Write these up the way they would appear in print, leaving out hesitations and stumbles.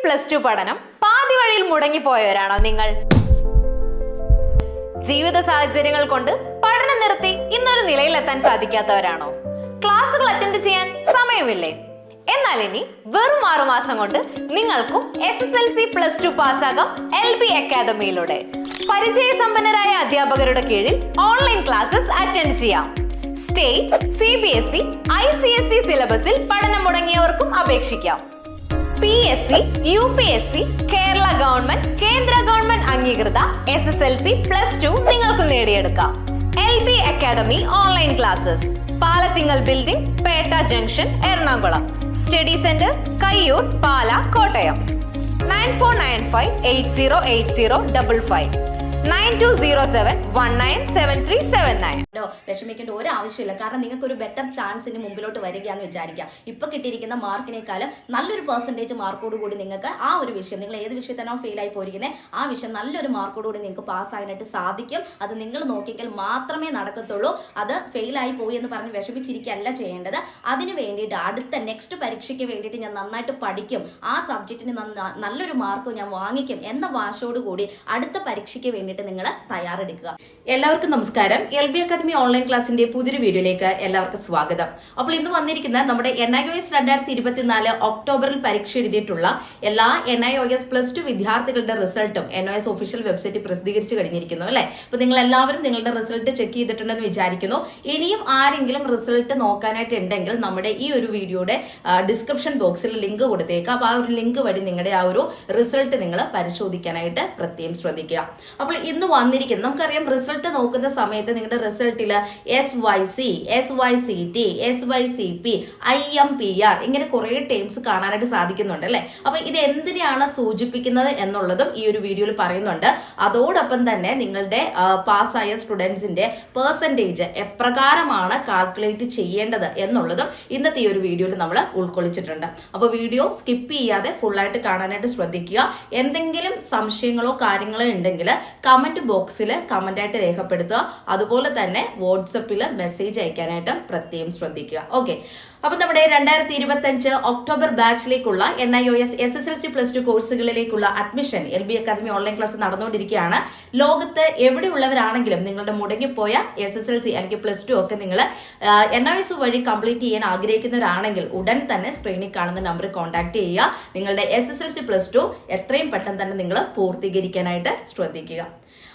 +2 പഠനം പാതി വഴിയിൽ മുടങ്ങിപ്പോയവരാണോ നിങ്ങൾ? ജീവിത സാഹചര്യങ്ങൾ കൊണ്ട് പഠനം നിർത്തി ഇന്നൊരു നിലയിലെത്താൻ സാധിക്കാത്തവരാണോ? ക്ലാസുകൾ അറ്റൻഡ് ചെയ്യാൻ സമയമില്ലേ? എന്നാൽ ഇനി വെറും 6 മാസം കൊണ്ട് നിങ്ങൾക്കും SSLC +2 പാസ്സാകാം LB അക്കാദമിയിലൂടെ. പരിചയസമ്പന്നരായ അധ്യാപകരുടെ കീഴിൽ ഓൺലൈൻ ക്ലാസ്സസ് അറ്റൻഡ് ചെയ്യാം. സ്റ്റേറ്റ്, CBSE, ICSE സിലബസിൽ പഠനം മുടങ്ങിയവർക്കും അപേക്ഷിക്കാം. PSC, UPSC, കേരള ഗവൺമെന്റ്, കേന്ദ്ര ഗവൺമെന്റ് അംഗീകൃത SSLC +2 നിങ്ങൾക്ക് നേടിയെടുക്കാം. LB academy online classes Palathingal building, Petta junction, Ernakulam. Study centre Kayyur, Pala, Kottayam. 9495808055 9207197379. വിഷമിക്കേണ്ട ഒരു ആവശ്യമില്ല. കാരണം നിങ്ങൾക്ക് ഒരു ബെറ്റർ ചാൻസിന് മുമ്പിലോട്ട് വരികയാന്ന് വിചാരിക്കുക. ഇപ്പൊ കിട്ടിയിരിക്കുന്ന മാർക്കിനേക്കാളും നല്ലൊരു പെർസെന്റേജ് മാർക്കോട് കൂടി നിങ്ങൾക്ക് ആ ഒരു വിഷയം, നിങ്ങൾ ഏത് വിഷയത്തിനാണോ ഫെയിൽ ആയി പോയിരിക്കുന്നത് ആ വിഷയം നല്ലൊരു മാർക്കോട് കൂടി നിങ്ങൾക്ക് പാസ്സാകാനായിട്ട് സാധിക്കും. അത് നിങ്ങൾ നോക്കിയെങ്കിൽ മാത്രമേ നടക്കത്തുള്ളൂ. അത് ഫെയിൽ ആയി പോയി എന്ന് പറഞ്ഞ് വിഷമിച്ചിരിക്കുകയല്ല ചെയ്യേണ്ടത്. അതിന് വേണ്ടിയിട്ട് അടുത്ത നെക്സ്റ്റ് പരീക്ഷയ്ക്ക് വേണ്ടിയിട്ട് ഞാൻ നന്നായിട്ട് പഠിക്കും, ആ സബ്ജക്റ്റിന് നല്ലൊരു മാർക്ക് ഞാൻ വാങ്ങിക്കും എന്ന വാശോട് കൂടി അടുത്ത പരീക്ഷയ്ക്ക് വേണ്ടിയിട്ട് നിങ്ങൾ തയ്യാറെടുക്കുക. എല്ലാവർക്കും നമസ്കാരം. LB അക്കാദമി ഓൺലൈൻ ക്ലാസിന്റെ പുതിയൊരു വീഡിയോയിലേക്ക് എല്ലാവർക്കും സ്വാഗതം. അപ്പോൾ ഇന്ന് വന്നിരിക്കുന്ന നമ്മുടെ NIOS 2024 ഒക്ടോബറിൽ പരീക്ഷ എഴുതിയിട്ടുള്ള എല്ലാ NIOS +2 വിദ്യാർത്ഥികളുടെ റിസൾട്ടും NIOS ഒഫീഷ്യൽ വെബ്സൈറ്റിൽ പ്രസിദ്ധീകരിച്ചു കഴിഞ്ഞിരിക്കുന്നു അല്ലെ. അപ്പൊ നിങ്ങൾ എല്ലാവരും നിങ്ങളുടെ റിസൾട്ട് ചെക്ക് ചെയ്തിട്ടുണ്ടെന്ന് വിചാരിക്കുന്നു. ഇനിയും ആരെങ്കിലും റിസൾട്ട് നോക്കാനായിട്ട് ഉണ്ടെങ്കിൽ നമ്മുടെ ഈ ഒരു വീഡിയോയുടെ ഡിസ്ക്രിപ്ഷൻ ബോക്സിൽ ലിങ്ക് കൊടുത്തേക്കാം. അപ്പൊ ആ ഒരു ലിങ്ക് വഴി നിങ്ങളുടെ ആ ഒരു റിസൾട്ട് നിങ്ങൾ പരിശോധിക്കാനായിട്ട് പ്രത്യേകം ശ്രദ്ധിക്കുക. അപ്പോൾ ഇന്ന് വന്നിരിക്കുന്നത് നമുക്കറിയാം, റിസൾട്ട് നോക്കുന്ന സമയത്ത് നിങ്ങളുടെ റിസൾട്ടിൽ SYC, SYCT, SYCP, IMPR ഇങ്ങനെ കുറെ ടേംസ് കാണാനായിട്ട് സാധിക്കുന്നുണ്ട് അല്ലെ. അപ്പൊ ഇത് എന്തിനാണ് സൂചിപ്പിക്കുന്നത് എന്നുള്ളതും ഈ ഒരു വീഡിയോയിൽ പറയുന്നുണ്ട്. അതോടൊപ്പം തന്നെ നിങ്ങളുടെ പാസ്സായ സ്റ്റുഡൻസിന്റെ പെർസെന്റേജ് എപ്രകാരമാണ് കാൽക്കുലേറ്റ് ചെയ്യേണ്ടത് എന്നുള്ളതും ഇന്നത്തെ ഈ ഒരു വീഡിയോയിൽ നമ്മൾ ഉൾക്കൊള്ളിച്ചിട്ടുണ്ട്. അപ്പൊ വീഡിയോ സ്കിപ്പ് ചെയ്യാതെ ഫുള്ളായിട്ട് കാണാനായിട്ട് ശ്രദ്ധിക്കുക. എന്തെങ്കിലും സംശയങ്ങളോ കാര്യങ്ങളോ ഉണ്ടെങ്കിൽ കമന്റ് ബോക്സിൽ കമന്റ് ആയിട്ട് രേഖപ്പെടുത്തുക. അതുപോലെ തന്നെ വാട്സപ്പിൽ മെസ്സേജ് അയക്കാനായിട്ട് പ്രത്യേകം ശ്രദ്ധിക്കുക. ഓക്കെ, അപ്പൊ നമ്മുടെ 2025 ഒക്ടോബർ ബാച്ചിലേക്കുള്ള NIOS SSLC +2 കോഴ്സുകളിലേക്കുള്ള admission LB academy online class നടന്നുകൊണ്ടിരിക്കുകയാണ്. ലോകത്ത് എവിടെയുള്ളവരാണെങ്കിലും നിങ്ങളുടെ മുടങ്ങിപ്പോയ SSLC അല്ലെങ്കിൽ +2 ഒക്കെ നിങ്ങൾ NIOS വഴി കംപ്ലീറ്റ് ചെയ്യാൻ ആഗ്രഹിക്കുന്നവരാണെങ്കിൽ ഉടൻ തന്നെ സ്ക്രീനിൽ കാണുന്ന നമ്പറിൽ കോൺടാക്ട് ചെയ്യുക. നിങ്ങളുടെ SSLC +2 എത്രയും പെട്ടെന്ന് തന്നെ നിങ്ങൾ പൂർത്തീകരിക്കാനായിട്ട് ശ്രദ്ധിക്കുക.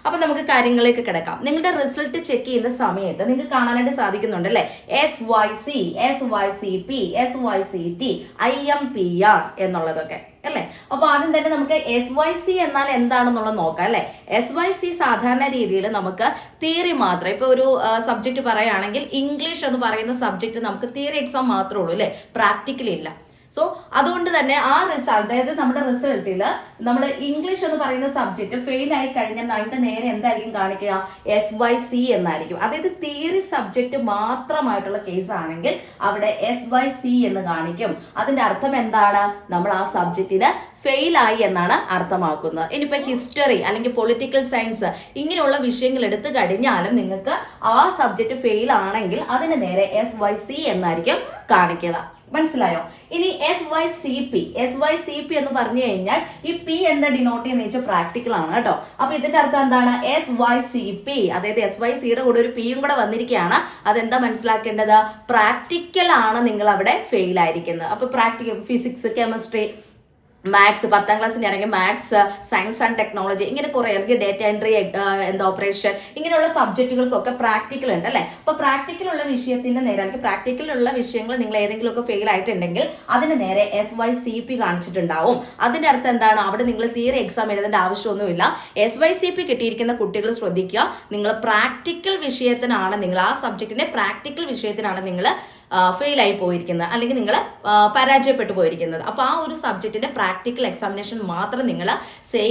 അപ്പൊ നമുക്ക് കാര്യങ്ങളിലേക്ക് കിടക്കാം. നിങ്ങളുടെ റിസൾട്ട് ചെക്ക് ചെയ്യുന്ന സമയത്ത് നിങ്ങൾക്ക് കാണാനായിട്ട് സാധിക്കുന്നുണ്ട് അല്ലെ, SYC, SYCP, SYCT, IMPR എന്നുള്ളതൊക്കെ അല്ലെ. അപ്പൊ ആദ്യം തന്നെ നമുക്ക് SYC എന്നാൽ എന്താണെന്നുള്ളത് നോക്കാം അല്ലെ. SYC സാധാരണ രീതിയിൽ നമുക്ക് തിയറി മാത്രം, ഇപ്പൊ ഒരു സബ്ജക്ട് പറയുകയാണെങ്കിൽ ഇംഗ്ലീഷ് എന്ന് പറയുന്ന സബ്ജക്ട് നമുക്ക് തിയറി എക്സാം മാത്രമേ ഉള്ളൂ അല്ലെ, പ്രാക്ടിക്കൽ ഇല്ല. സോ അതുകൊണ്ട് തന്നെ ആ റിസൾട്ട്, അതായത് നമ്മുടെ റിസൾട്ടിൽ നമ്മൾ ഇംഗ്ലീഷ് എന്ന് പറയുന്ന സബ്ജക്ട് ഫെയിൽ ആയി കഴിഞ്ഞാൽ അതിന്റെ നേരെ എന്തായിരിക്കും കാണിക്കുക, SYC എന്നായിരിക്കും. അതായത് തിയറി സബ്ജക്ട് മാത്രമായിട്ടുള്ള കേസ് ആണെങ്കിൽ അവിടെ SYC എന്ന് കാണിക്കും. അതിന്റെ അർത്ഥം എന്താണ്, നമ്മൾ ആ സബ്ജക്റ്റിന് ഫെയിൽ ആയി എന്നാണ് അർത്ഥമാക്കുന്നത്. ഇനിയിപ്പോ ഹിസ്റ്ററി അല്ലെങ്കിൽ പൊളിറ്റിക്കൽ സയൻസ് ഇങ്ങനെയുള്ള വിഷയങ്ങൾ എടുത്തു കഴിഞ്ഞാലും നിങ്ങൾക്ക് ആ സബ്ജക്ട് ഫെയിൽ ആണെങ്കിൽ അതിന് നേരെ SYC എന്നായിരിക്കും കാണിക്കുക. മനസ്സിലായോ? ഇനി SYCP എന്ന് പറഞ്ഞു കഴിഞ്ഞാൽ ഈ P എന്ന ഡിനോട്ട് എന്ന് വെച്ചാൽ പ്രാക്ടിക്കൽ ആണ് കേട്ടോ. അപ്പൊ ഇതിന്റെ അർത്ഥം എന്താണ്, SYCP, അതായത് SYCയുടെ കൂടെ ഒരു Pയും കൂടെ വന്നിരിക്കുകയാണ്. അതെന്താ മനസ്സിലാക്കേണ്ടത്, പ്രാക്ടിക്കൽ ആണ് നിങ്ങൾ അവിടെ ഫെയിൽ ആയിരിക്കുന്നത്. അപ്പൊ പ്രാക്ടിക്കൽ ഫിസിക്സ്, കെമിസ്ട്രി, മാത്സ്, 10ാം ക്ലാസ്സിന്റെ ആണെങ്കിൽ മാത്സ്, സയൻസ് ആൻഡ് ടെക്നോളജി ഇങ്ങനെ കുറെ, അല്ലെങ്കിൽ ഡേറ്റ എൻട്രി, ഓപ്പറേഷൻ ഇങ്ങനെയുള്ള സബ്ജക്റ്റുകൾക്കൊക്കെ പ്രാക്ടിക്കൽ ഉണ്ട് അല്ലെ. അപ്പൊ പ്രാക്ടിക്കൽ ഉള്ള വിഷയത്തിന്റെ നേരെ, അല്ലെങ്കിൽ പ്രാക്ടിക്കലുള്ള വിഷയങ്ങൾ നിങ്ങൾ ഏതെങ്കിലും ഒക്കെ ഫെയിൽ ആയിട്ടുണ്ടെങ്കിൽ അതിന് നേരെ SYCP കാണിച്ചിട്ടുണ്ടാവും. അതിന്റെ അർത്ഥം എന്താണ്, അവിടെ നിങ്ങൾ തിയറി എക്സാം എഴുതേണ്ട ആവശ്യമൊന്നുമില്ല. SYCP കിട്ടിയിരിക്കുന്ന കുട്ടികൾ ശ്രദ്ധിക്കുക, നിങ്ങൾ പ്രാക്ടിക്കൽ വിഷയത്തിനാണ്, നിങ്ങൾ ആ സബ്ജക്റ്റിന്റെ പ്രാക്ടിക്കൽ വിഷയത്തിനാണ് നിങ്ങൾ ഫെയിൽ ആയി പോയിരിക്കുന്നത്, അല്ലെങ്കിൽ നിങ്ങൾ പരാജയപ്പെട്ടു പോയിരിക്കുന്നത്. അപ്പൊ ആ ഒരു സബ്ജക്റ്റിന്റെ പ്രാക്ടിക്കൽ എക്സാമിനേഷൻ മാത്രം നിങ്ങൾ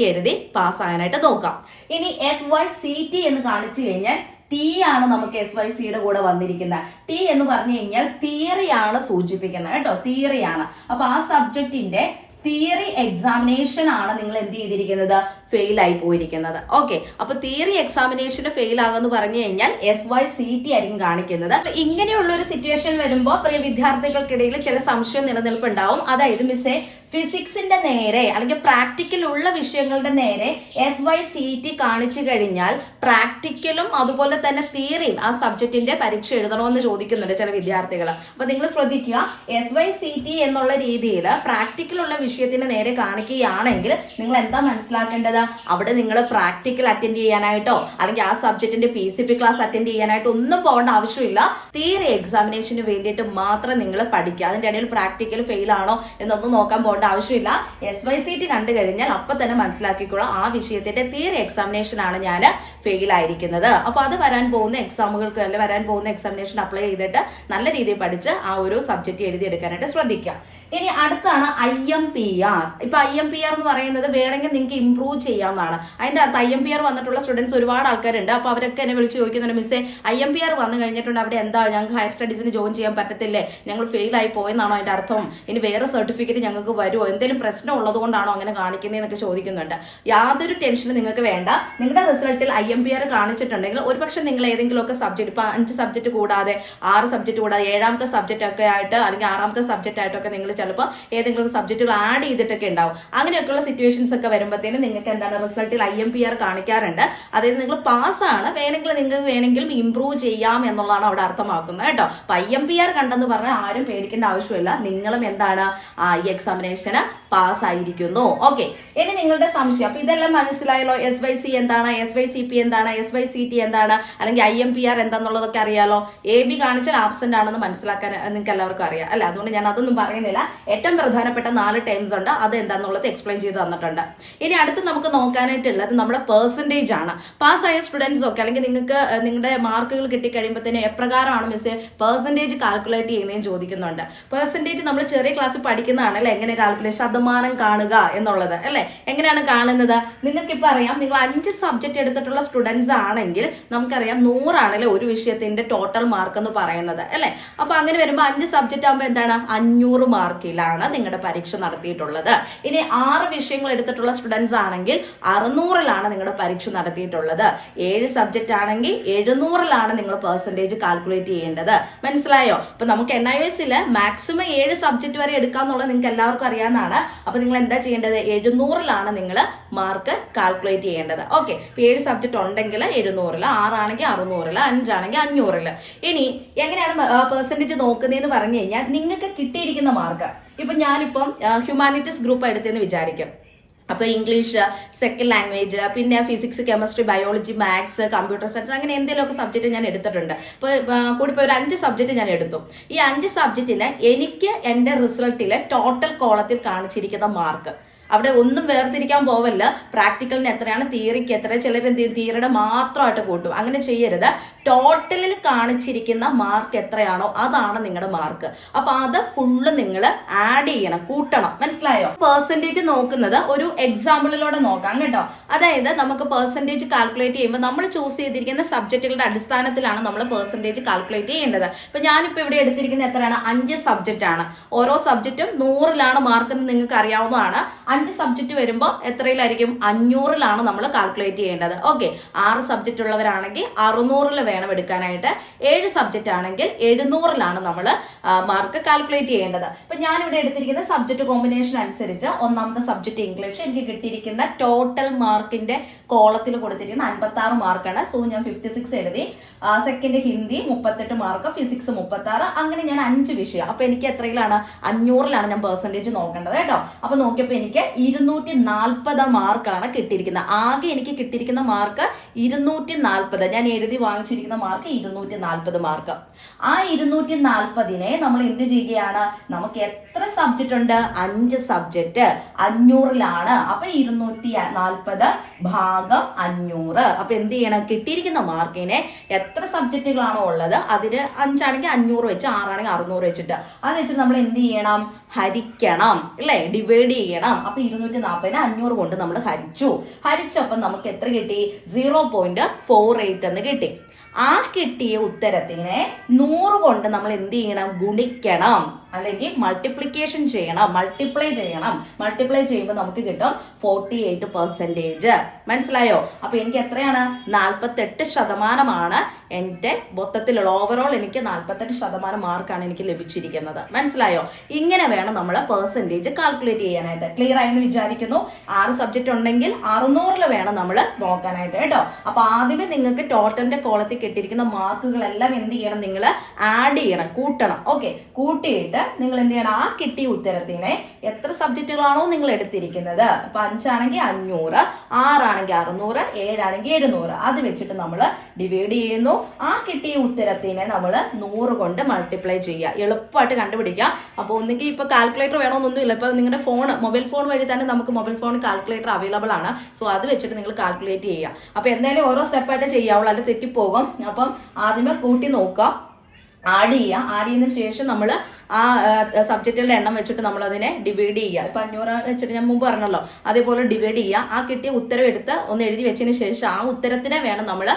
എഴുതി പാസ്സാകാനായിട്ട് നോക്കാം. ഇനി SYCT എന്ന് കാണിച്ചു കഴിഞ്ഞാൽ T ആണ് നമുക്ക് SYCയുടെ കൂടെ വന്നിരിക്കുന്നത്. T എന്ന് പറഞ്ഞു കഴിഞ്ഞാൽ തിയറിയാണ് സൂചിപ്പിക്കുന്നത് കേട്ടോ, തിയറിയാണ്. അപ്പൊ ആ സബ്ജക്റ്റിന്റെ തിയറി എക്സാമിനേഷൻ ആണ് നിങ്ങൾ എന്ത് ചെയ്തിരിക്കുന്നത്, ഫെയിൽ ആയി പോയിരിക്കുന്നത്. ഓക്കെ, അപ്പൊ തിയറി എക്സാമിനേഷന് ഫെയിൽ ആകുമെന്ന് പറഞ്ഞു കഴിഞ്ഞാൽ SYCT ആയിരിക്കും കാണിക്കുന്നത്. ഇങ്ങനെയുള്ള ഒരു സിറ്റുവേഷൻ വരുമ്പോൾ പ്രിയ വിദ്യാർത്ഥികൾക്കിടയിൽ ചില സംശയം നിലനിൽപ്പുണ്ടാവും. അതായത് മിസ്സേ ഫിസിക്സിന്റെ നേരെ അല്ലെങ്കിൽ പ്രാക്ടിക്കൽ ഉള്ള വിഷയങ്ങളുടെ നേരെ SYCT കാണിച്ചു കഴിഞ്ഞാൽ പ്രാക്ടിക്കലും അതുപോലെ തന്നെ തിയറിയും ആ സബ്ജക്റ്റിന്റെ പരീക്ഷ എഴുതണമെന്ന് ചോദിക്കുന്നുണ്ട് ചില വിദ്യാർത്ഥികൾ. അപ്പൊ നിങ്ങൾ ശ്രദ്ധിക്കുക, SYCT എന്നുള്ള രീതിയിൽ പ്രാക്ടിക്കൽ ഉള്ള വിഷയത്തിന് നേരെ കാണിക്കുകയാണെങ്കിൽ നിങ്ങൾ എന്താ മനസ്സിലാക്കേണ്ടത്? അവിടെ നിങ്ങൾ പ്രാക്ടിക്കൽ അറ്റൻഡ് ചെയ്യാനായിട്ടോ അല്ലെങ്കിൽ ആ സബ്ജക്റ്റിന്റെ PCP ക്ലാസ് അറ്റൻഡ് ചെയ്യാനായിട്ടോ ഒന്നും പോകേണ്ട ആവശ്യമില്ല. തിയറി എക്സാമിനേഷന് വേണ്ടിയിട്ട് മാത്രം നിങ്ങൾ പഠിക്കുക. അതിന്റെ ഇടയിൽ പ്രാക്ടിക്കൽ ഫെയിൽ ആണോ എന്നൊന്നും നോക്കാൻ പോകേണ്ട ആവശ്യമില്ല. SYCT കണ്ടു കഴിഞ്ഞാൽ അപ്പൊ തന്നെ മനസ്സിലാക്കിക്കോളാം ആ വിഷയത്തിന്റെ തിയറി എക്സാമിനേഷൻ ആണ് ഞാൻ ഫെയിൽ ആയിരിക്കുന്നത്. അപ്പൊ അത് വരാൻ പോകുന്ന എക്സാമുകൾക്ക് അല്ലെ വരാൻ പോകുന്ന എക്സാമിനേഷൻ അപ്ലൈ ചെയ്തിട്ട് നല്ല രീതിയിൽ പഠിച്ച് ആ ഒരു സബ്ജക്റ്റ് എഴുതിയെടുക്കാനായിട്ട് ശ്രദ്ധിക്കുക. ഇനി അടുത്താണ് IMPR. ഇപ്പൊ IMPR എന്ന് പറയുന്നത് വേണമെങ്കിൽ നിങ്ങൾക്ക് ഇംപ്രൂവ് ചെയ്യാവുന്നതാണ്. അതിന്റെ അകത്ത് IMPR വന്നിട്ടുള്ള സ്റ്റുഡൻസ് ഒരുപാട് ആൾക്കാരുണ്ട്. അപ്പൊ അവരൊക്കെ എന്നെ വിളിച്ച് ചോദിക്കുന്നുണ്ട്, മിസ്സേ IMPR വന്നു കഴിഞ്ഞിട്ടുണ്ട് അവിടെ എന്താ ഞങ്ങൾക്ക് ഹയർ സ്റ്റഡീസിന് ജോയിൻ ചെയ്യാൻ പറ്റത്തില്ലേ, ഞങ്ങൾ ഫെയിൽ ആയി പോയെന്നാണോ അതിന്റെ അർത്ഥം, ഇനി വേറെ സർട്ടിഫിക്കറ്റ് ഞങ്ങൾക്ക് വരുമോ, എന്തെങ്കിലും പ്രശ്നം ഉള്ളത് കൊണ്ടാണോ അങ്ങനെ കാണിക്കുന്നതെന്നൊക്കെ ചോദിക്കുന്നുണ്ട്. യാതൊരു ടെൻഷനും നിങ്ങൾക്ക് വേണ്ട. നിങ്ങളുടെ റിസൾട്ടിൽ IMPR കാണിച്ചിട്ടുണ്ടെങ്കിൽ ഒരുപക്ഷെ നിങ്ങൾ ഏതെങ്കിലുമൊക്കെ സബ്ജക്ട്, ഇപ്പൊ 5 സബ്ജക്ട് കൂടാതെ 6 സബ്ജക്ട് കൂടാതെ 7ാമത്തെ സബ്ജക്റ്റ് ഒക്കെ ആയിട്ട് അല്ലെങ്കിൽ 6ാമത്തെ സബ്ജക്റ്റ് ആയിട്ടൊക്കെ നിങ്ങൾ ചിലപ്പോൾ ഏതെങ്കിലും സബ്ജക്റ്റുകൾ ആഡ് ചെയ്തിട്ടൊക്കെ ഉണ്ടാവും. അങ്ങനെയൊക്കെയുള്ള സിറ്റുവേഷൻസ് ഒക്കെ വരുമ്പോഴത്തേനും നിങ്ങൾക്ക് എന്താണ് റിസൾട്ടിൽ IMPR കാണിക്കാറുണ്ട്. അതായത് നിങ്ങൾ പാസ്സാണ്, വേണമെങ്കിലും ഇംപ്രൂവ് ചെയ്യാം എന്നുള്ളതാണ് അവിടെ അർത്ഥമാക്കുന്നത് കേട്ടോ. അപ്പൊ IMPR കണ്ടെന്ന് പറഞ്ഞാൽ ആരും പേടിക്കേണ്ട ആവശ്യമില്ല. നിങ്ങളും എന്താണ് ഈ എക്സാമിനേഷന് പാസ് ആയിരിക്കുന്നു. ഓക്കെ, ഇനി നിങ്ങളുടെ സംശയം, അപ്പൊ ഇതെല്ലാം മനസ്സിലായല്ലോ. SYC എന്താണ്, SYCP എന്താണ്, SYCT എന്താണ്, അല്ലെങ്കിൽ IMPR എന്താന്നുള്ളതൊക്കെ അറിയാലോ. AB കാണിച്ചാൽ ആബ്സെന്റ് ആണെന്ന് മനസ്സിലാക്കാൻ നിങ്ങൾക്ക് എല്ലാവർക്കും അറിയാം അല്ലെ. അതുകൊണ്ട് ഞാൻ അതൊന്നും പറയുന്നില്ല. ഏറ്റവും പ്രധാനപ്പെട്ട 4 ടൈംസ് ഉണ്ട്, അത് എന്താന്നുള്ളത് എക്സ്പ്ലെയിൻ ചെയ്ത് തന്നിട്ടുണ്ട്. ഇനി അടുത്ത് നമുക്ക് നോക്കാനായിട്ടുള്ളത് നമ്മുടെ പെർസെന്റേജ് ആണ്. പാസ്സായ സ്റ്റുഡൻസ് ഒക്കെ അല്ലെങ്കിൽ നിങ്ങൾക്ക് നിങ്ങളുടെ മാർക്കുകൾ കിട്ടിക്കഴിയുമ്പോഴത്തേന് എപ്രകാരമാണ് മിസ് പെർസെന്റേജ് കാൽക്കുലേറ്റ് ചെയ്യുന്നതെന്ന് ചോദിക്കുന്നുണ്ട്. പെർസെന്റേജ് നമ്മൾ ചെറിയ ക്ലാസ്സിൽ പഠിക്കുന്നതാണ് അല്ലെ, എങ്ങനെ കാൽക്കുലേറ്റ് ശതമാനം കാണുക എന്നുള്ളത് അല്ലെ. എങ്ങനെയാണ് കാണുന്നത്? നിങ്ങൾക്ക് ഇപ്പൊ അറിയാം, നിങ്ങൾ 5 സബ്ജക്ട് എടുത്തിട്ടുള്ള സ്റ്റുഡൻസ് ആണെങ്കിൽ നമുക്കറിയാം 100 ആണല്ലേ ഒരു വിഷയത്തിന്റെ ടോട്ടൽ മാർക്ക് എന്ന് പറയുന്നത് അല്ലെ. അപ്പൊ അങ്ങനെ വരുമ്പോൾ 5 സബ്ജക്ട് ആകുമ്പോൾ എന്താണ് 500 മാർക്കിലാണ് നിങ്ങളുടെ പരീക്ഷ നടത്തിയിട്ടുള്ളത്. ഇനി 6 വിഷയങ്ങൾ എടുത്തിട്ടുള്ള സ്റ്റുഡൻസ് ആണെങ്കിൽ 600ലാണ് നിങ്ങളുടെ പരീക്ഷ നടത്തിയിട്ടുള്ളത്. 7 സബ്ജക്ട് ആണെങ്കിൽ 700ലാണ് നിങ്ങൾ പെർസെന്റേജ് കാൽക്കുലേറ്റ് ചെയ്യേണ്ടത്. മനസ്സിലായോ? അപ്പൊ നമുക്ക് NIOS മാക്സിമം 7 സബ്ജക്ട് വരെ എടുക്കാന്നുള്ളത് നിങ്ങൾക്ക് എല്ലാവർക്കും അറിയാവുന്നതാണ്. അപ്പൊ നിങ്ങൾ എന്താ ചെയ്യേണ്ടത്? 700ലാണ് നിങ്ങൾ മാർക്ക് കാൽക്കുലേറ്റ് ചെയ്യേണ്ടത്. ഓക്കെ, 7 സബ്ജക്ട് ഉണ്ടെങ്കിൽ 700, 6 ആണെങ്കിൽ 600, 5 ആണെങ്കിൽ 500. ഇനി എങ്ങനെയാണ് പെർസെന്റേജ് നോക്കുന്നതെന്ന് പറഞ്ഞു കഴിഞ്ഞാൽ നിങ്ങൾക്ക് കിട്ടിയിരിക്കുന്ന മാർക്ക്, ഇപ്പൊ ഞാനിപ്പം ഹ്യൂമാനിറ്റീസ് ഗ്രൂപ്പ് എടുത്തെന്ന് വിചാരിക്കും. അപ്പൊ ഇംഗ്ലീഷ് സെക്കൻഡ് ലാംഗ്വേജ്, പിന്നെ physics, chemistry, biology, maths, computer science, അങ്ങനെ എന്തെങ്കിലുമൊക്കെ സബ്ജക്റ്റ് ഞാൻ എടുത്തിട്ടുണ്ട്. ഇപ്പൊ കൂടിപ്പോ ഒരു 5 സബ്ജക്റ്റ് ഞാൻ എടുത്തു. ഈ 5 സബ്ജക്റ്റിന് എനിക്ക് എന്റെ റിസൾട്ടിലെ ടോട്ടൽ കോളത്തിൽ കാണിച്ചിരിക്കുന്ന മാർക്ക്, അവിടെ ഒന്നും വേർതിരിക്കാൻ പോവല്ല. പ്രാക്ടിക്കലിന് എത്രയാണ്, തിയറിക്ക് എത്ര, ചിലർ എന്ത് ചെയ്യും തിയറിയുടെ മാത്രമായിട്ട് കൂട്ടും. അങ്ങനെ ചെയ്യരുത്. ടോട്ടലിൽ കാണിച്ചിരിക്കുന്ന മാർക്ക് എത്രയാണോ അതാണ് നിങ്ങളുടെ മാർക്ക്. അപ്പൊ അത് ഫുള്ള് നിങ്ങൾ ആഡ് ചെയ്യണം, കൂട്ടണം. മനസ്സിലായോ? പെർസെന്റേജ് നോക്കുന്നത് ഒരു എക്സാമ്പിളിലൂടെ നോക്കാം കേട്ടോ. അതായത് നമുക്ക് പെർസെന്റേജ് കാൽക്കുലേറ്റ് ചെയ്യുമ്പോൾ നമ്മൾ ചൂസ് ചെയ്തിരിക്കുന്ന സബ്ജക്റ്റുകളുടെ അടിസ്ഥാനത്തിലാണ് നമ്മൾ പെർസെന്റേജ് കാൽക്കുലേറ്റ് ചെയ്യേണ്ടത്. ഇപ്പൊ ഞാനിപ്പോ ഇവിടെ എടുത്തിരിക്കുന്നത് എത്രയാണ്? 5 സബ്ജക്റ്റ് ആണ്. ഓരോ സബ്ജക്റ്റും 100ലാണ് മാർക്ക് എന്ന് നിങ്ങൾക്ക് അറിയാവുന്നതാണ്. 5 സബ്ജക്റ്റ് വരുമ്പോൾ എത്രയിലായിരിക്കും? 500ലാണ് നമ്മൾ കാൽക്കുലേറ്റ് ചെയ്യേണ്ടത്. ഓക്കെ, 6 സബ്ജക്റ്റ് ഉള്ളവരാണെങ്കിൽ 600 വേണം എടുക്കാനായിട്ട്. 7 സബ്ജക്റ്റ് ആണെങ്കിൽ 700ലാണ് നമ്മൾ മാർക്ക് കാൽക്കുലേറ്റ് ചെയ്യേണ്ടത്. ഇപ്പൊ ഞാനിവിടെ എടുത്തിരിക്കുന്ന സബ്ജക്ട് കോമ്പിനേഷൻ അനുസരിച്ച് 1ാമത്തെ സബ്ജക്ട് ഇംഗ്ലീഷ്, എനിക്ക് കിട്ടിയിരിക്കുന്ന ടോട്ടൽ മാർക്കിന്റെ കോളത്തിൽ കൊടുത്തിരിക്കുന്ന 56 മാർക്കാണ്. സോ ഞാൻ 56 എഴുതി. സെക്കൻഡ് ഹിന്ദി 38 മാർക്ക്, ഫിസിക്സ് 36, അങ്ങനെ ഞാൻ 5 വിഷയം. അപ്പൊ എനിക്ക് എത്രയിലാണ്? 500ലാണ് ഞാൻ പെർസെന്റേജ് നോക്കേണ്ടത് കേട്ടോ. അപ്പൊ നോക്കിയപ്പോ എനിക്ക് 240 മാർക്കാണ് കിട്ടിയിരിക്കുന്നത്. ആകെ എനിക്ക് കിട്ടിയിരിക്കുന്ന മാർക്ക് 240. ഞാൻ എഴുതി വാങ്ങിച്ചിരിക്കുന്ന മാർക്ക് 240 മാർക്ക്. ആ 240നെ നമ്മൾ എന്ത് ചെയ്യുകയാണ്? നമുക്ക് എത്ര സബ്ജക്റ്റ് ഉണ്ട്? 5 സബ്ജക്റ്റ് 500ലാണ്. അപ്പൊ 240 ഭാഗം 500. അപ്പൊ എന്ത് ചെയ്യണം? കിട്ടിയിരിക്കുന്ന മാർക്കിനെ എത്ര സബ്ജക്റ്റുകളാണോ ഉള്ളത് അതിന് 5 ആണെങ്കിൽ 500 വെച്ച്, 6 ആണെങ്കിൽ 600 വെച്ചിട്ട് അത് വെച്ചിട്ട് നമ്മൾ എന്ത് ചെയ്യണം? ഹരിക്കണം അല്ലെ, ഡിവൈഡ് ചെയ്യണം. അപ്പൊ 240നെ 500 കൊണ്ട് നമ്മൾ ഹരിച്ചപ്പോൾ നമുക്ക് എത്ര കിട്ടി? 0.48 എന്ന് കിട്ടി. ആ കിട്ടിയ ഉത്തരത്തിനെ 100 കൊണ്ട് നമ്മൾ എന്ത് ചെയ്യണം? ഗുണിക്കണം. അല്ലെങ്കിൽ മൾട്ടിപ്ലിക്കേഷൻ ചെയ്യണം, മൾട്ടിപ്ലൈ ചെയ്യണം. മൾട്ടിപ്ലൈ ചെയ്യുമ്പോൾ നമുക്ക് കിട്ടും 48%. മനസ്സിലായോ? അപ്പൊ എനിക്ക് എത്രയാണ്? 48% എൻ്റെ മൊത്തത്തിലുള്ള ഓവറോൾ എനിക്ക് 48% മാർക്കാണ് എനിക്ക് ലഭിച്ചിരിക്കുന്നത്. മനസ്സിലായോ? ഇങ്ങനെ വേണം നമ്മൾ പെർസെൻറ്റേജ് കാൽക്കുലേറ്റ് ചെയ്യാനായിട്ട്. ക്ലിയർ ആയെന്ന് വിചാരിക്കുന്നു. 6 സബ്ജക്റ്റ് ഉണ്ടെങ്കിൽ 600 വേണം നമ്മൾ നോക്കാനായിട്ട് കേട്ടോ. അപ്പൊ ആദ്യമേ നിങ്ങൾക്ക് ടോട്ടലിന്റെ കോളത്തിൽ കിട്ടിയിരിക്കുന്ന മാർക്കുകളെല്ലാം എന്ത് ചെയ്യണം? നിങ്ങൾ ആഡ് ചെയ്യണം, കൂട്ടണം. ഓക്കെ, കൂട്ടിയിട്ട് നിങ്ങൾ എന്ത് ചെയ്യണം? ആ കിട്ടിയ ഉത്തരത്തിനെ എത്ര സബ്ജക്റ്റുകളാണോ നിങ്ങൾ എടുത്തിരിക്കുന്നത്, ഇപ്പൊ 5 ആണെങ്കിൽ 500, 6 ആണെങ്കിൽ 600, 7 ആണെങ്കിൽ 700, അത് വെച്ചിട്ട് നമ്മൾ ഡിവൈഡ് ചെയ്യുന്നു. ആ കിട്ടിയ ഉത്തരത്തിനെ നമ്മൾ 100 കൊണ്ട് മൾട്ടിപ്ലൈ ചെയ്യുക. എളുപ്പമായിട്ട് കണ്ടുപിടിക്കാം. അപ്പോൾ ഒന്നുകിൽ ഇപ്പൊ കാൽക്കുലേറ്റർ വേണമെന്നൊന്നുമില്ല. ഇപ്പൊ നിങ്ങളുടെ മൊബൈൽ ഫോൺ വഴി തന്നെ നമുക്ക് മൊബൈൽ ഫോൺ കാൽക്കുലേറ്റർ അവൈലബിൾ ആണ്. സോ അത് വെച്ചിട്ട് നിങ്ങൾ കാൽക്കുലേറ്റ് ചെയ്യുക. അപ്പൊ എന്തായാലും ഓരോ സ്റ്റെപ്പായിട്ട് ചെയ്യാവുള്ളൂ, അല്ല തെറ്റിപ്പോകും. അപ്പം ആദ്യമേ കൂട്ടി നോക്കുക, ആഡ് ചെയ്യുക. ആഡ് ചെയ്യുന്ന ശേഷം നമ്മൾ ആ സബ്ജക്റ്റുകളുടെ എണ്ണം വെച്ചിട്ട് നമ്മൾ അതിനെ ഡിവൈഡ് ചെയ്യുക. ഇപ്പൊ 500 വെച്ചിട്ട് ഞാൻ മുമ്പ് പറഞ്ഞല്ലോ, അതേപോലെ ഡിവൈഡ് ചെയ്യുക. ആ കിട്ടിയ ഉത്തരം എടുത്ത് ഒന്ന് എഴുതി വെച്ചതിന് ശേഷം ആ ഉത്തരത്തിനെ വേണം നമ്മൾ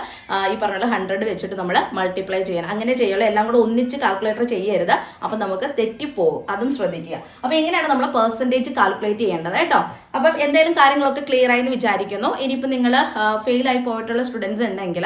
ഈ പറഞ്ഞ 100 വെച്ചിട്ട് നമ്മൾ മൾട്ടിപ്ലൈ ചെയ്യാൻ. അങ്ങനെ ചെയ്യുള്ളൂ. എല്ലാം കൂടെ ഒന്നിച്ച് കാൽക്കുലേറ്റർ ചെയ്യരുത്, അപ്പൊ നമുക്ക് തെറ്റിപ്പോകും. അതും ശ്രദ്ധിക്കുക. അപ്പൊ എങ്ങനെയാണ് നമ്മൾ പെർസെൻറ്റേജ് കാൽക്കുലേറ്റ് ചെയ്യേണ്ടത് കേട്ടോ. അപ്പം എന്തായാലും കാര്യങ്ങളൊക്കെ ക്ലിയർ ആയി എന്ന് വിചാരിക്കുന്നു. ഇനിയിപ്പോൾ നിങ്ങൾ ഫെയിൽ ആയി പോയിട്ടുള്ള സ്റ്റുഡൻസ് ഉണ്ടെങ്കിൽ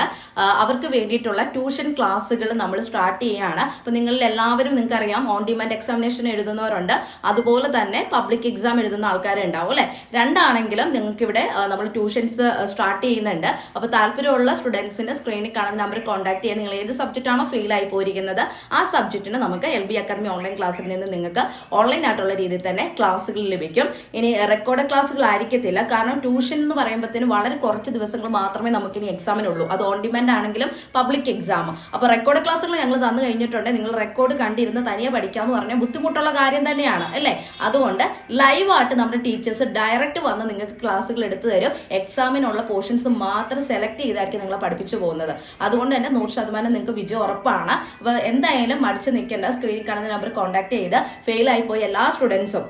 അവർക്ക് വേണ്ടിയിട്ടുള്ള ട്യൂഷൻ ക്ലാസ്സുകൾ നമ്മൾ സ്റ്റാർട്ട് ചെയ്യുകയാണ്. അപ്പം നിങ്ങളിൽ എല്ലാവരും നിങ്ങൾക്കറിയാം ഓൺ ഡിമാൻഡ് എക്സാമിനേഷൻ എഴുതുന്നവരുണ്ട്, അതുപോലെ തന്നെ പബ്ലിക് എക്സാം എഴുതുന്ന ആൾക്കാരുണ്ടാവും അല്ലെ. രണ്ടാണെങ്കിലും നിങ്ങൾക്ക് ഇവിടെ നമ്മൾ ട്യൂഷൻസ് സ്റ്റാർട്ട് ചെയ്യുന്നുണ്ട്. അപ്പോൾ താല്പര്യമുള്ള സ്റ്റുഡൻസിന് സ്ക്രീനിൽ കാണുന്ന നമ്പറിൽ കോൺടാക്ട് ചെയ്യാൻ. നിങ്ങൾ ഏത് സബ്ജക്റ്റ് ആണോ ഫെയിൽ ആയി പോയിരിക്കുന്നത് ആ സബ്ജക്റ്റിന് നമുക്ക് LB അക്കാദമി ഓൺലൈൻ ക്ലാസ്സിൽ നിന്ന് നിങ്ങൾക്ക് ഓൺലൈൻ ആയിട്ടുള്ള രീതിയിൽ തന്നെ ക്ലാസ്സുകൾ ലഭിക്കും. ഇനി റെക്കോർഡ് ക്ലാസ്സുകൾ ആയിരിക്കത്തില്ല, കാരണം ട്യൂഷൻ എന്ന് പറയുമ്പോഴത്തേന് വളരെ കുറച്ച് ദിവസങ്ങൾ മാത്രമേ നമുക്ക് ഇനി എക്സാമിനുള്ളൂ. അത് ഓൺ ഡിമാൻഡ് ആണെങ്കിലും പബ്ലിക് എക്സാം. അപ്പോൾ റെക്കോർഡ് ക്ലാസ്സുകൾ ഞങ്ങൾ തന്നു കഴിഞ്ഞിട്ടുണ്ട്. നിങ്ങൾ റെക്കോർഡ് കണ്ടിരുന്ന് തനിയെ പഠിക്കാമെന്ന് പറഞ്ഞാൽ ബുദ്ധിമുട്ടുള്ള കാര്യം തന്നെയാണ് അല്ലേ. അതുകൊണ്ട് ലൈവായിട്ട് നമ്മുടെ ടീച്ചേഴ്സ് ഡയറക്റ്റ് വന്ന് നിങ്ങൾക്ക് ക്ലാസ്സുകൾ എടുത്തു തരും. എക്സാമിനുള്ള പോർഷൻസ് മാത്രം സെലക്ട് ചെയ്തായിരിക്കും നിങ്ങളെ പഠിപ്പിച്ചു പോകുന്നത്. അതുകൊണ്ട് തന്നെ 100% നിങ്ങൾക്ക് വിജയം ഉറപ്പാണ്. അപ്പോൾ എന്തായാലും മടിച്ചു നിൽക്കേണ്ട. സ്ക്രീനിൽ കാണുന്ന നമ്പർ കോൺടാക്ട് ചെയ്ത് ഫെയിൽ ആയി പോയ എല്ലാ സ്റ്റുഡൻസും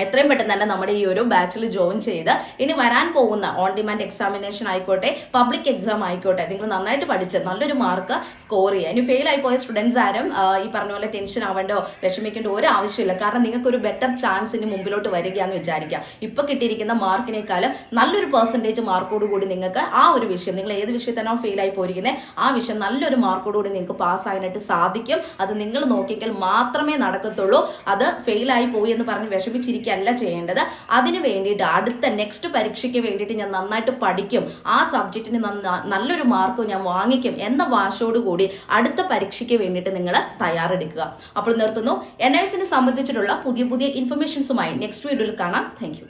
എത്രയും പെട്ടെന്ന് തന്നെ നമ്മുടെ ഈ ഒരു ബാച്ചിൽ ജോയിൻ ചെയ്ത് ഇനി വരാൻ പോകുന്ന ഓൺ ഡിമാൻഡ് എക്സാമിനേഷൻ ആയിക്കോട്ടെ പബ്ലിക് എക്സാം ആയിക്കോട്ടെ നിങ്ങൾ നന്നായിട്ട് പഠിച്ച് നല്ലൊരു മാർക്ക് സ്കോർ ചെയ്യുക. ഇനി ഫെയിൽ ആയി പോയ സ്റ്റുഡൻസ് ആരും ഈ പറഞ്ഞ പോലെ ടെൻഷൻ ആവേണ്ടോ വിഷമിക്കേണ്ട ഒരു ആവശ്യമില്ല. കാരണം നിങ്ങൾക്ക് ഒരു ബെറ്റർ ചാൻസ് ഇനി മുമ്പിലോട്ട് വരികയാണെന്ന് വിചാരിക്കുക. ഇപ്പൊ കിട്ടിയിരിക്കുന്ന മാർക്കിനേക്കാളും നല്ലൊരു പെർസെൻറ്റേജ് മാർക്കോട് കൂടി നിങ്ങൾക്ക് ആ ഒരു വിഷയം, നിങ്ങൾ ഏത് വിഷയത്തിനാണോ ഫെയിൽ ആയി പോയിരിക്കുന്നത് ആ വിഷയം നല്ലൊരു മാർക്കോട് കൂടി നിങ്ങൾക്ക് പാസ്സാകാനായിട്ട് സാധിക്കും. അത് നിങ്ങൾ നോക്കിയെങ്കിൽ മാത്രമേ നടക്കത്തുള്ളൂ. അത് ഫെയിൽ ആയി പോയി എന്ന് പറഞ്ഞ് വിഷമിച്ചിരിക്കുക അല്ല ചെയ്യേണ്ടത്. അതിന് വേണ്ടിയിട്ട് അടുത്ത നെക്സ്റ്റ് പരീക്ഷയ്ക്ക് വേണ്ടിയിട്ട് ഞാൻ നന്നായിട്ട് പഠിക്കും, ആ സബ്ജക്റ്റിന് നല്ലൊരു മാർക്ക് ഞാൻ വാങ്ങിക്കും എന്ന വാശയോടുകൂടി അടുത്ത പരീക്ഷയ്ക്ക് വേണ്ടിയിട്ട് നിങ്ങൾ തയ്യാറെടുക്കുക. അപ്പോൾ നിർത്തുന്നു. NIVS സംബന്ധിച്ചിട്ടുള്ള പുതിയ ഇൻഫർമേഷൻസുമായി നെക്സ്റ്റ് വീഡിയോയിൽ കാണാം. Thank you.